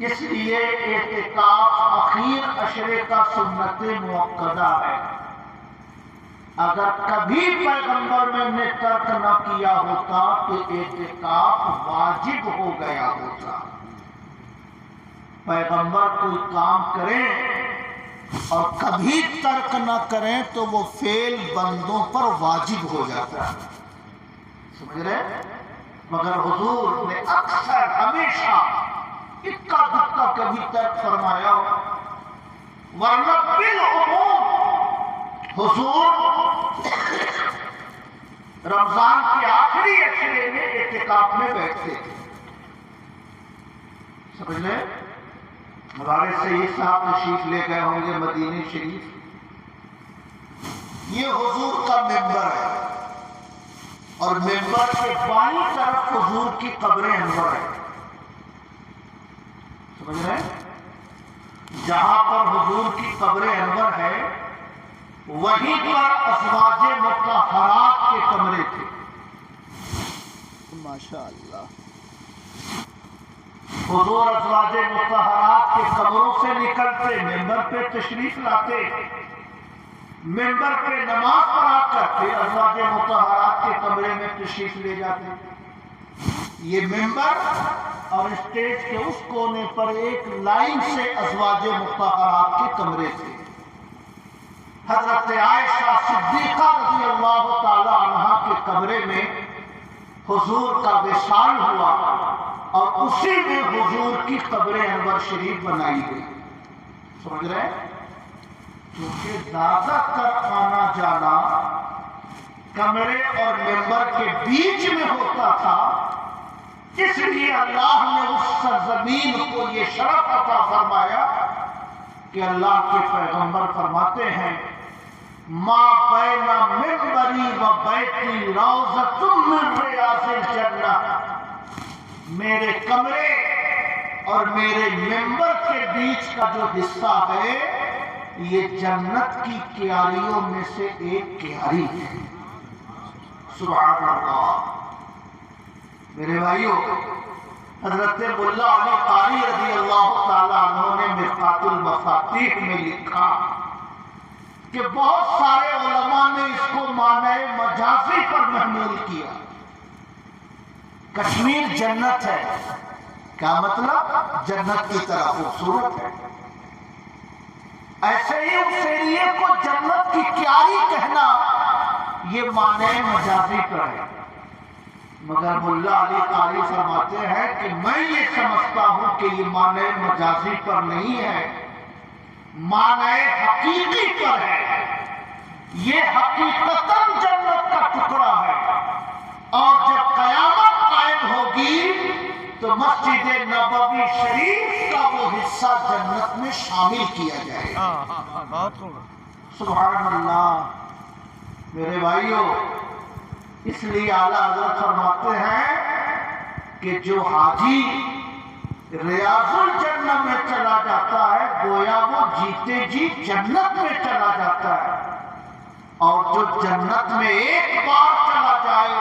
اس لیے اعتکاف اخیر عشرے کا سنت مؤکدہ ہے. اگر کبھی پیغمبر نے ترک نہ کیا ہوتا تو اعتکاف واجب ہو گیا ہوتا. پیغمبر کوئی کام کریں اور کبھی ترک نہ کریں تو وہ فعل بندوں پر واجب ہو جاتا ہے. سمجھ رہے؟ مگر حضور نے اکثر ہمیشہ اکا دکا کبھی ترک فرمایا ہو. ورنہ بالعموم حضور رمضان کے آخری عشرے میں اعتکاف میں بیٹھتے تھے. سمجھ لیں؟ ہمارے سید صاحب تشریف لے گئے ہوں گے مدینہ شریف. یہ حضور کا ممبر ہے اور ممبر کے بائیں طرف حضور کی قبر انور ہے. سمجھ رہے ہیں؟ جہاں پر حضور کی قبر انور ہے وہیں پر ازواج مطہرات کے کمرے تھے. ماشاء اللہ. حضور ازواج مطہرات کے کمروں سے نکلتے ممبر پہ تشریف لاتے, ممبر پہ نماز پڑھا کرتے, ازواج مطہرات کے کمرے میں تشریف لے جاتے. یہ ممبر اور اسٹیج کے اس کونے پر ایک لائن سے ازواج مطہرات کے کمرے تھے. حضرت عائشہ صدیقہ رضی اللہ تعالی عنہا کے کمرے میں حضور کا وصال ہوا اور اسی میں حضور کی قبر انور شریف بنائی گئی. سمجھ رہے ہیں؟ کیونکہ زیادہ تر آنا جانا کمرے اور ممبر کے بیچ میں ہوتا تھا, اس لیے اللہ نے اس سرزمین کو یہ شرف عطا فرمایا کہ اللہ کے پیغمبر فرماتے ہیں ما بین منبری و بیتی روضۃ من ریاض الجنہ. میرے کمرے اور میرے ممبر کے بیچ کا جو حصہ ہے یہ جنت کی کیاریوں میں سے ایک کیاری ہے. سبحان اللہ. میرے بھائیوں, حضرت ملا علی قاری رضی اللہ تعالیٰ عنہ نے مرقات المفاتیح میں لکھا کہ بہت سارے علماء نے اس کو معنی مجازی پر محمول کیا. کشمیر جنت ہے, کیا مطلب؟ جنت کی طرح خوبصورت ہے. ایسے ہی اس ایریے کو جنت کی کیاری کہنا یہ معنی مجازی پر ہے. مگر ملا علی قاری فرماتے ہیں کہ میں یہ سمجھتا ہوں کہ یہ معنی مجازی پر نہیں ہے, معنی حقیقی پر ہے. یہ حقیقتاً جنت کا ٹکڑا ہے اور جب قیامت قائم ہوگی تو مسجد نبوی شریف کا وہ حصہ جنت میں شامل کیا جائے گا. سبحان اللہ. میرے بھائیوں, اس لیے اعلیٰ حضرت فرماتے ہیں کہ جو حاجی ریاض الجنہ میں چلا جاتا ہے گویا وہ جیتے جی جنت میں چلا جاتا ہے, اور جو جنت میں ایک بار چلا جائے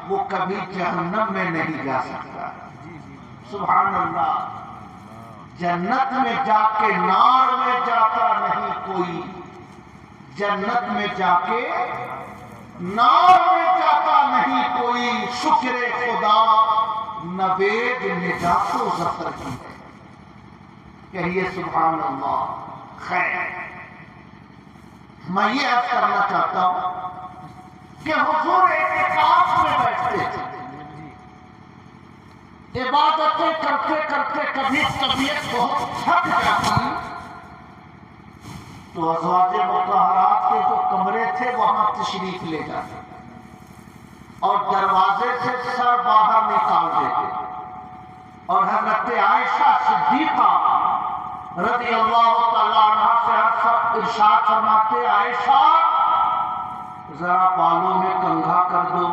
وہ کبھی جہنم میں نہیں جا سکتا. سبحان اللہ. جنت میں جا کے نار میں جاتا نہیں کوئی, جنت میں جا کے نار میں جاتا نہیں کوئی. شکر خدا نوید نجات و ظفر کی ہے. کہیے سبحان اللہ. خیر, میں یہ عرض کرنا چاہتا ہوں کہ حضور اعتکاف میں بیٹھتے تھے, عبادتیں کرتے کرتے کبھی طبیعت بہت تھک جاتی تو ازواج مطہرات کے جو کمرے تھے وہاں تشریف لے جاتے اور دروازے سے سر باہر نکال دیتے, اور حضرت عائشہ صدیقہ رضی اللہ تعالیٰ عنہ سے ارشاد فرماتے, عائشہ ذرا بالوں میں کنگھا کر دو,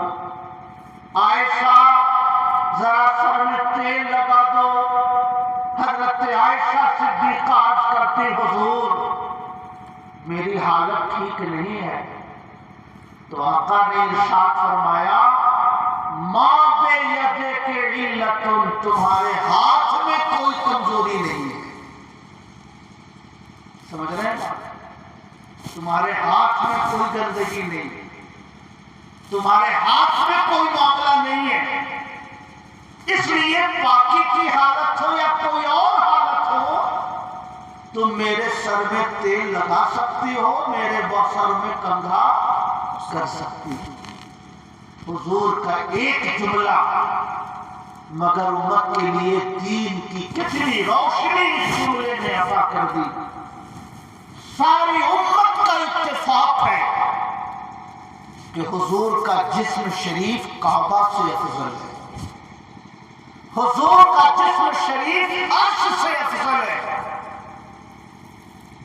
عائشہ ذرا سر میں تیل لگا دو. حضرت عائشہ صدیقہ عرض کرتی, حضور میری حالت ٹھیک نہیں ہے. تو آقا نے ارشاد فرمایا ما بے یدے کے علت, تمہارے ہاتھ میں میں کوئی کمزوری نہیں ہے. سمجھ رہے ہیں؟ تمہارے ہاتھ میں کوئی گندگی نہیں ہے, تمہارے ہاتھ میں کوئی معاملہ نہیں ہے. اس لیے پاکی کی حالت ہو یا کوئی اور حالت ہو, تم میرے سر میں تیل لگا سکتی ہو, میرے سر میں کندھا کر سکتی ہو. حضور کا ایک جملہ مگر امت کے لیے دین کی کتنی روشنی اس جملے نے عطا کر دی. ساری امت کا اتفاق ہے کہ حضور کا جسم شریف کعبہ سے افضل ہے, حضور کا جسم شریف عرش سے افضل ہے.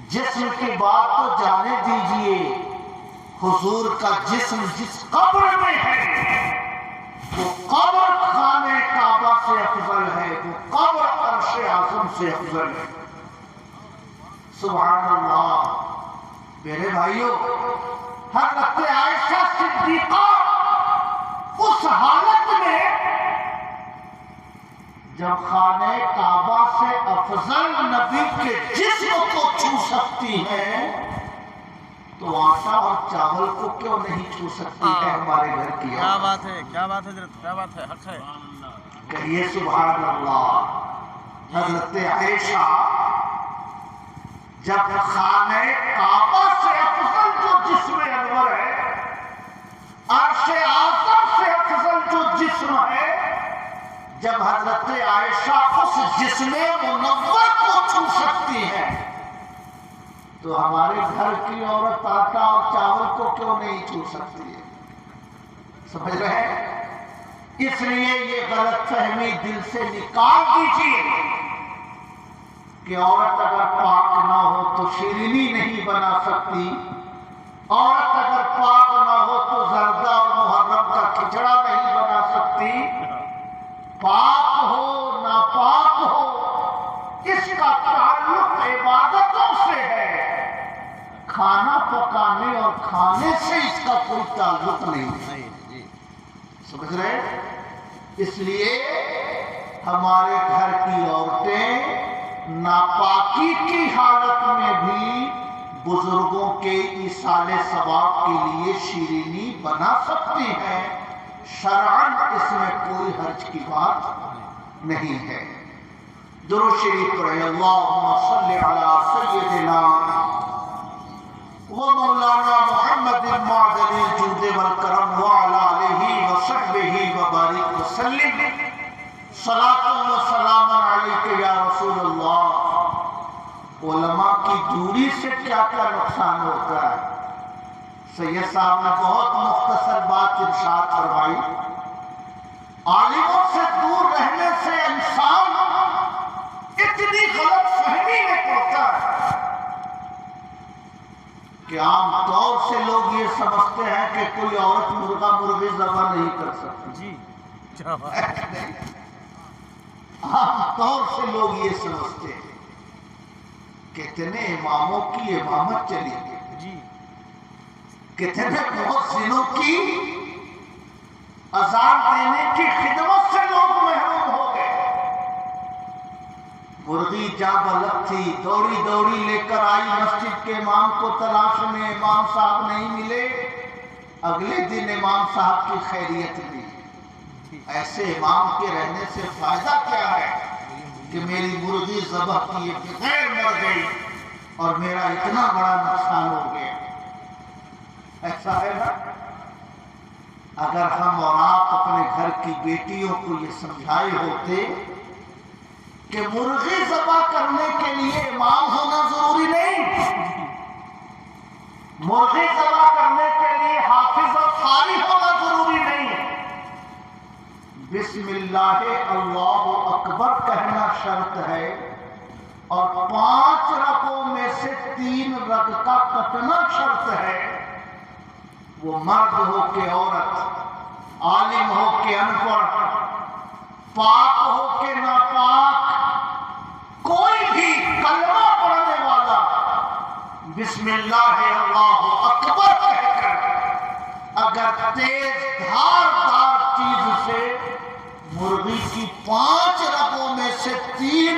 جسم کی بات تو جانے دیجئے, حضور کا جسم جس قبر میں ہے وہ قبر خانہ کعبہ سے افضل ہے, وہ قبر عرش اعظم سے افضل ہے. سبحان اللہ. میرے بھائیوں, حضرت عائشہ صدیقہ اس حالت میں جب خانہ کعبہ سے افضل نبی کے جسم کو چھو سکتی ہے تو آٹا اور چاول کو کیوں نہیں چھو سکتی ہے ہمارے گھر کی؟ کیا بات ہے, کیا بات ہے حضرت, کیا بات ہے, حق ہے. کہیے سبحان اللہ. حضرت عائشہ جب خانہ کعبہ سے افضل جو جسم انور ہے, عرش اعظم سے افضل جو جسم ہے, جب حضرت عائشہ اس جسم منور کو چھو سکتی ہے تو ہمارے گھر کی عورت آٹا اور چاول کو کیوں نہیں چھو سکتی ہے؟ سمجھ رہے ہیں؟ اس لیے یہ غلط فہمی دل سے نکال دیجیے کہ عورت اگر پاک نہ ہو تو شیرینی نہیں بنا سکتی, عورت اگر پاک نہ ہو تو زردہ اور محرم کا کھچڑا نہیں بنا سکتی. پاک ہو ناپاک ہو, اس کا تعلق عبادتوں سے ہے, کھانا پکانے اور کھانے سے اس کا کوئی تعلق نہیں ہے. سمجھ رہے؟ اس لیے ہمارے گھر کی عورتیں ناپاکی کی حالت میں بھی بزرگوں کے ایصال ثواب کے لیے شیرینی بنا سکتی ہیں. شرعاً اس میں کوئی حرج کی بات نہیں ہے. درود شریف پڑھیں. اللہم صلی علی سیدنا و مولانا محمد معدن الجود والکرم وعلی آلہ وصحبہ وبارک وسلم. صلاۃ و سلام علیک یا رسول اللہ. علماء کی دوری سے کیا کیا نقصان ہوتا ہے؟ سید صاحب نے بہت مختصر بات ارشاد فرمائی. عالموں سے دور رہنے سے انسان اتنی غلط فہمی میں پڑتا ہے کہ عام طور سے لوگ یہ سمجھتے ہیں کہ کوئی عورت مرغا مرغی ذبح نہیں کر سکتی. جی کیا بات ہے. عام طور سے لوگ یہ سمجھتے ہیں. کتنے اماموں کی امامت چلی گئی, جی کتنے مؤذنوں کی اذان دینے کی خدمت سے لوگ محروم ہو گئے. مرغی جا بلد تھی, دوڑی دوڑی لے کر آئی مسجد کے امام کو تلاش میں, امام صاحب نہیں ملے. اگلے دن امام صاحب کی خیریت دی. ایسے امام کے رہنے سے فائدہ کیا ہے کہ میری مرغی ذبح کیے بغیر مر گئی اور میرا اتنا بڑا نقصان ہو گیا. ایسا ہے نا؟ اگر ہم اور آپ اپنے گھر کی بیٹیوں کو یہ سمجھائے ہوتے کہ مرغی ذبح کرنے کے لیے امام ہونا ضروری نہیں, مرغی ذبح کرنے کے لیے حافظ اور قاری ہونا ضروری نہیں, بسم اللہ اللہ اکبر کہنا شرط ہے, اور 5 رگوں میں سے 3 رگ کا کٹنا شرط ہے. وہ مرد ہو کہ عورت, عالم ہو کہ ان پڑھ, پاک ہو کہ ناپاک, کوئی بھی کلمہ پڑھنے والا بسم اللہ اللہ اکبر کہہ کر اگر تیز دھار چیز سے مرغی کی 5 رگوں میں سے 3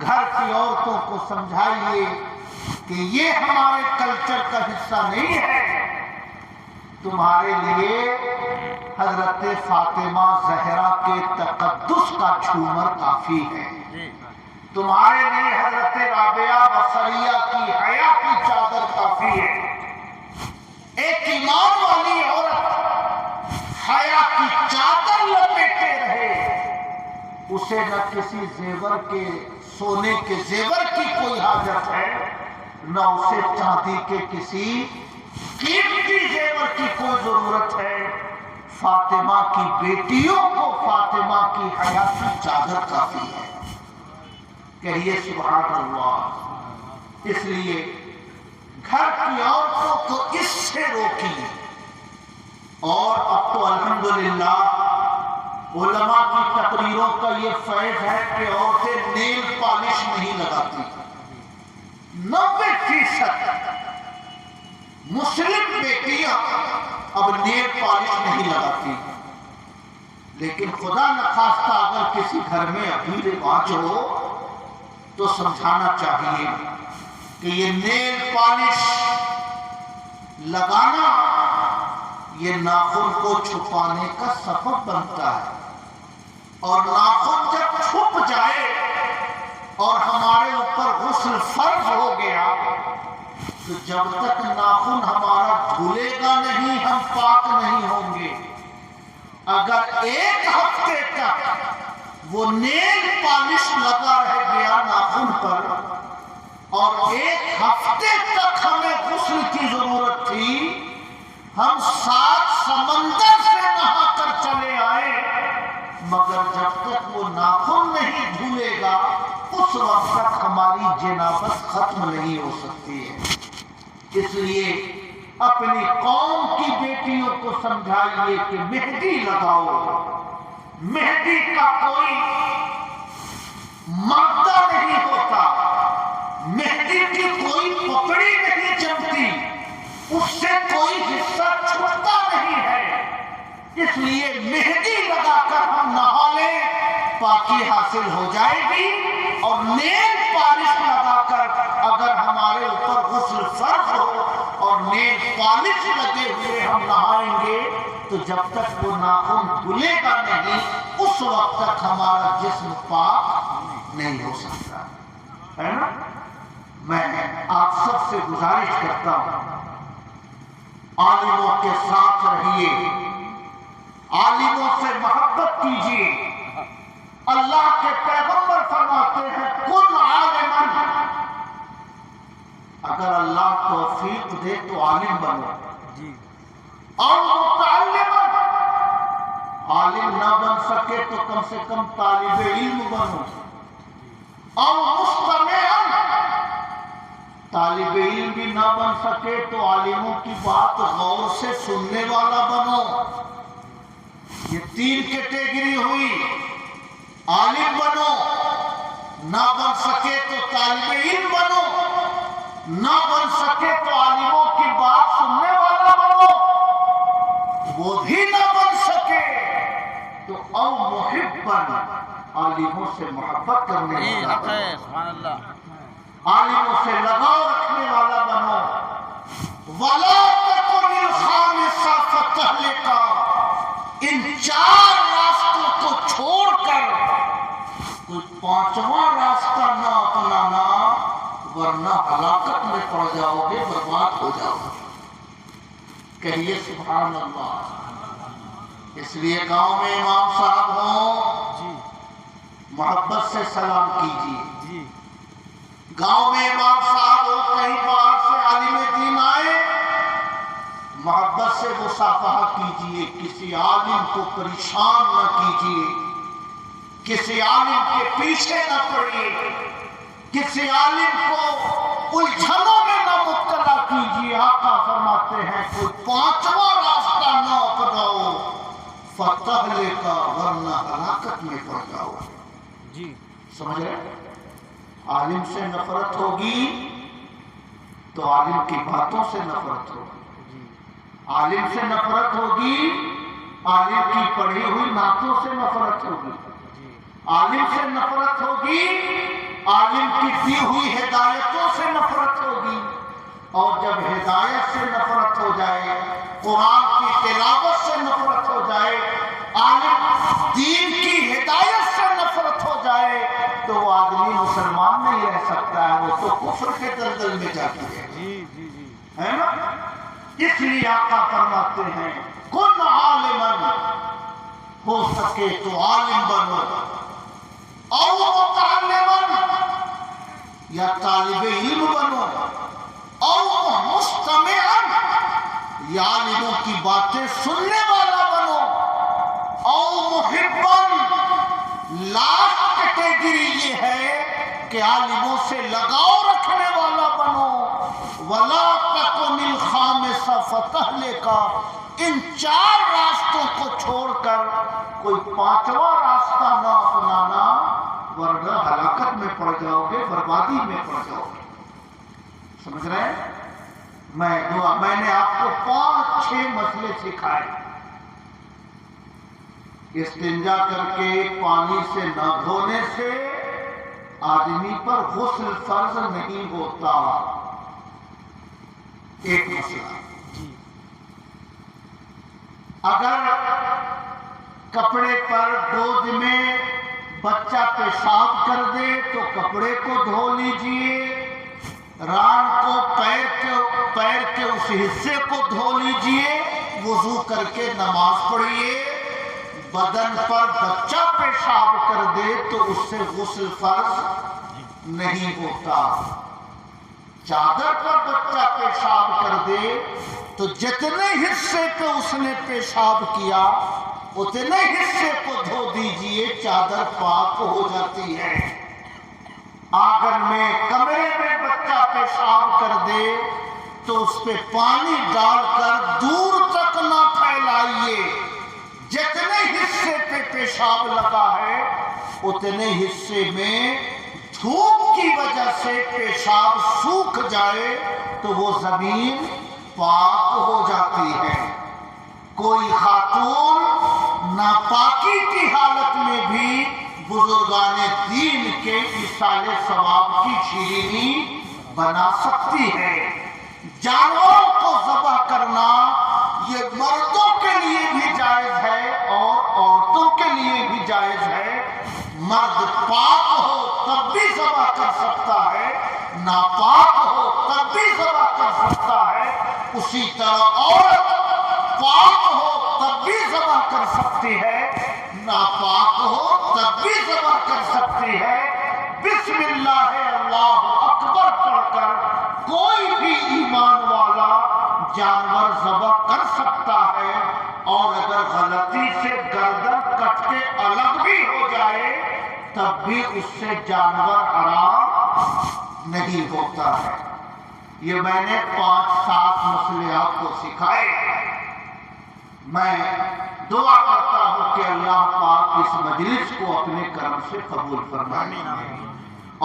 گھر کی عورتوں کو سمجھائیے کہ یہ ہمارے کلچر کا حصہ نہیں ہے. تمہارے لیے حضرت فاطمہ زہرا کے تقدس کا جھومر کافی ہے. جی تمہارے لیے حضرت رابعہ بصریہ کی حیا کی چادر کافی ہے. ایک ایمان والی عورت حیا کی چادر لپیٹے رہے، اسے نہ کسی زیور کے، سونے کے زیور کی کوئی حاجت ہے، نہ اسے چاندی کے کسی قیمتی زیور کی کوئی ضرورت ہے. فاطمہ کی بیٹیوں کو فاطمہ کی حیا کی چادر کافی ہے. کہیے سبحان اللہ. اس لیے گھر کی عورتوں کو اس سے روکیے. اور اب تو الحمدللہ علماء کی تقریروں کا یہ فیض ہے کہ عورتیں نیل پالش نہیں لگاتی. 90% مسلم بیٹیاں اب نیل پالش نہیں لگاتی. لیکن خدا نخواستہ اگر کسی گھر میں ابھی رواج ہو تو سمجھانا چاہیے کہ یہ نیل پالش لگانا یہ ناخن کو چھپانے کا سبب بنتا ہے. اور ناخن جب چھپ جائے اور ہمارے اوپر غسل فرض ہو گیا تو جب تک ناخن ہمارا دھلے گا نہیں ہم پاک نہیں ہوں گے. اگر ایک ہفتے تک وہ نیل پالش لگا رہ گیا ناخن پر اور ایک ہفتے تک ہمیں غسل کی ضرورت تھی، ہم 7 سمندر سے نہا کر چلے آئے، مگر جب تک وہ ناخن نہیں دھلے گا اس وقت تک ہماری جنابت ختم نہیں ہو سکتی ہے. اس لیے اپنی قوم کی بیٹیوں کو سمجھائیے کہ مہندی لگاؤ. مہندی کا کوئی مادہ نہیں ہوتا، مہندی کی کوئی پپڑی نہیں جمتی، اس سے کوئی حصہ چھوٹتا نہیں ہے. اس لیے مہندی لگا کر ہم نہا لیں، پاکی حاصل ہو جائے گی. اور نیل پالش لگا کر اگر ہمارے اوپر غسل فرض ہو اور نیل پالش لگے ہوئے ہم نہائیں گے تو جب تک وہ ناخن دھلے گا نہیں اس وقت تک ہمارا جسم پاک نہیں ہو سکتا ہے نا. میں آپ سب سے گزارش کرتا ہوں، عالموں کے ساتھ رہیے، عالموں سے محبت کیجیے. اللہ کے پیغمبر فرماتے ہیں کن عالما، اگر اللہ توفیق دے تو عالم بنو. جی اور متعلما، عالم نہ بن سکے تو کم سے کم طالب علم بنو. اور مستمعا، طالب علم بھی نہ بن سکے تو عالموں کی بات غور سے سننے والا بنو. یہ 3 کیٹیگری ہوئی. عالم بنو، نہ بن سکے تو طالب علم بنو، نہ بن سکے تو عالموں کی بات سننے والا بنو. وہ بھی نہ بن سکے تو او محبا، عالموں سے محبت کرنے والا بنو، سبحان اللہ. عالموں سے لگاؤ رکھنے والا بنو. وَلَا تَكُنِ الْخَامِسَ فَتَهْلِكَ، ان 4 راستوں کو چھوڑ کر کوئی 5واں راستہ نہ اپنانا، ورنہ ہلاکت میں پڑ جاؤ گے، برباد ہو جاؤ گے. کہیے سبحان اللہ. اس لیے گاؤں میں امام صاحب ہوں، جی محبت سے سلام کیجیے. جی گاؤں میں امام صاحب ہو، کہیں باہر سے عالم دین آئے، محبت سے مصافحہ کیجیے. کسی عالم کو پریشان نہ کیجیے، کسی عالم کے پیچھے نہ پڑیے، کسی عالم کو الجھنوں میں نہ مبتلا کیجیے. آقا فرماتے ہیں کوئی 5واں راستہ نہ اپناؤ، فتہلک، ورنہ ہلاکت میں پڑ جاؤ. جی سمجھ رہے؟ عالم سے نفرت ہوگی تو عالم کی باتوں سے نفرت ہوگی. جی عالم سے نفرت ہوگی، عالم کی پڑھی ہوئی نعتوں سے نفرت ہوگی. جی عالم سے نفرت ہوگی، عالم کی دی ہوئی ہدایتوں سے نفرت ہوگی، اور جب ہدایت سے نفرت ہو جائے، قرآن کی تلاوت سے نفرت ہو جائے، عالم دین کی ہدایت سے نفرت ہو جائے، تو وہ آدمی مسلمان نہیں رہ سکتا ہے، وہ تو کفر کے دلدل میں جاتی ہے، ہے نا؟ اس لیے آقا فرماتے ہیں کن عالما، ہو سکے تو عالم بنو، او متعلما، یا طالب علم بنو، او مستمعا، یا عالموں کی باتیں سننے والا بنو، او محبا، لاسٹ کیٹیگری یہ ہے کہ عالموں سے لگاؤ رکھنے والا بنو، ولا تکن الخامس فتہلک، ان چار راستوں کو چھوڑ کر کوئی پانچواں راستہ نہ اپنانا، ورنہ ہلاکت میں پڑ جاؤ گے، بربادی میں پڑ جاؤ گے۔ سمجھ رہے ہیں؟ میں نے آپ کو 5-6 مسئلے سکھائے۔ استنجا کر کے پانی سے نہ دھونے سے آدمی پر غسل فرض نہیں ہوتا، ایک مسئلہ۔ اگر کپڑے پر گود میں بچہ پیشاب کر دے تو کپڑے کو دھو لیجئے، ران کو پیر کے اس حصے کو دھو لیجئے، وضو کر کے نماز پڑھیے۔ بدن پر بچہ پیشاب کر دے تو اس سے غسل فرض نہیں ہوتا۔ چادر پر بچہ پیشاب کر دے تو جتنے حصے پہ اس نے پیشاب کیا اتنے حصے کو دھو دیجئے، چادر پاک ہو جاتی ہے۔ آنگن میں کمرے میں بچہ پیشاب کر دے تو اس پہ پانی ڈال کر دور تک نہ پھیلائیے، جتنے حصے پہ پیشاب لگا ہے اتنے حصے میں دھوپ کی وجہ سے پیشاب سوکھ جائے تو وہ زمین پاک ہو جاتی ہے۔ کوئی خاتون ناپاکی کی حالت میں بھی بزرگان دین کے ایصال ثواب کی شیرینی بنا سکتی ہے۔ جانوروں کو ذبح کرنا یہ مردوں کے لیے بھی جائز ہے اور عورتوں کے لیے بھی جائز ہے۔ مرد پاک ہو تب بھی ذبح کر سکتا ہے، ناپاک ہو تب بھی ذبح کر سکتا ہے، اسی طرح عورت پاک ہو تب بھی ذبح کر سکتی ہے، ناپاک ہو تب بھی ذبح کر سکتی ہے۔ بسم اللہ اللہ اکبر پڑھ کر کوئی بھی ایمان والا جانور ذبح کر سکتا ہے، اور اگر غلطی سے گردن کٹ کے الگ بھی ہو جائے تب بھی اس سے جانور حرام نہیں ہوتا ہے۔ یہ میں نے 5-7 مسئلے آپ کو سکھائے۔ میں دعا کرتا ہوں کہ اللہ پاک اس مجلس کو اپنے کرم سے قبول فرمائے،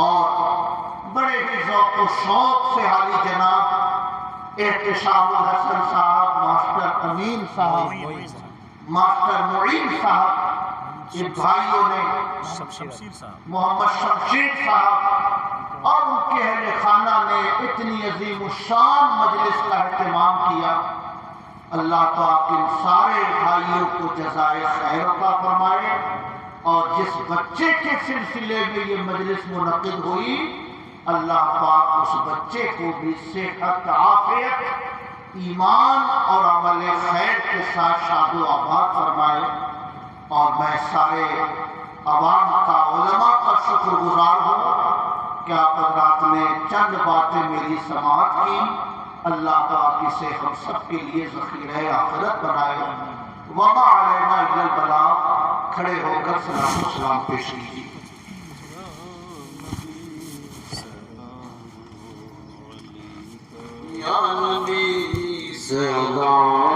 اور بڑے ہی ذوق و شوق سے حالی جناب احتشام الحسن صاحب، ماسٹر امین صاحب، ماسٹر معین صاحب، یہ بھائیوں نے محمد شمشیر صاحب اور ان کے اہل خانہ نے اتنی عظیم الشان مجلس کا اہتمام کیا۔ اللہ پاک ان سارے بھائیوں کو جزائے خیر عطا فرمائے، اور جس بچے کے سلسلے میں یہ مجلس منعقد ہوئی اللہ پاک اس بچے کو بھی صحت، عافیت، ایمان اور عمل خیر کے ساتھ شاد و آباد فرمائے۔ اور میں سارے عوام کا، علماء کا شکر گزار ہوں کہ آپ حضرات نے چند باتیں میری سماعت کی۔ اللہ پاک اسے ہم سب کے لیے ذخیرہ آخرت بنائے۔ وما علینا الا البلاغ۔ کھڑے ہو کر سلام و سلام پیش کیجیے۔ یا نبی سلام